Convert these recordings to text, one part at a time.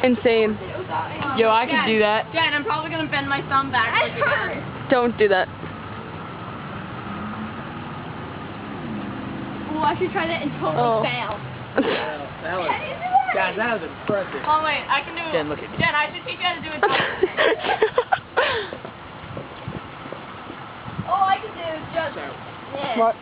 Insane. Yo, I could do that. Jen, I'm probably gonna bend my thumb backwards again. Don't do that. Ooh, I should try that and totally fail. Guys, that was impressive. Oh wait, I can do it. Jen, look at me. Jen, I should teach you how to do it. Oh, I can do it just. Yeah. What?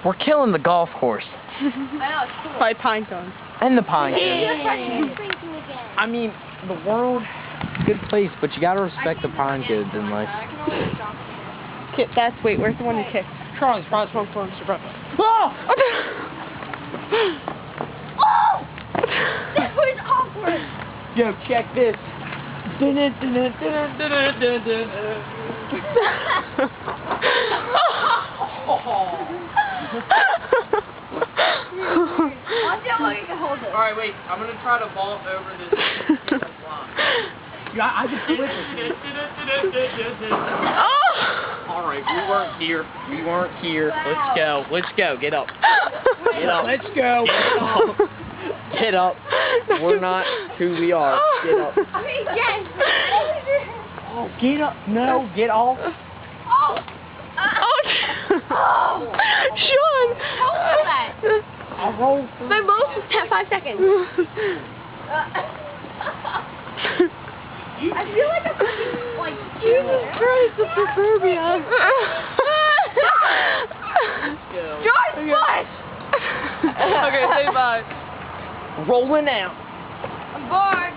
We're killing the golf course. I know, it's cool. By pine cones. And the pine cones. Yeah. I mean, the world, good place, but you gotta respect the pine cones in life. I can always jump here. That's, wait, where's the one you kicked? Charles, Oh! Oh! That was awkward. Yo, check this. I'll see how long you can hold it. Alright, wait. I'm gonna try to vault over this line. Yeah, I just flip it. Alright, we weren't here. We weren't here. Let's go. Let's go. Get up. Get up. Let's go. Get up. Get up. We're not who we are. Get up. Okay, yes. Oh, get up. No, get off. Oh. Oh! Sean! How was that? I'll roll. My most is 5 seconds. I feel like I'm fucking, like, Jesus Christ, the suburbia. George Bush! Okay, say bye. Rolling out. I'm bored.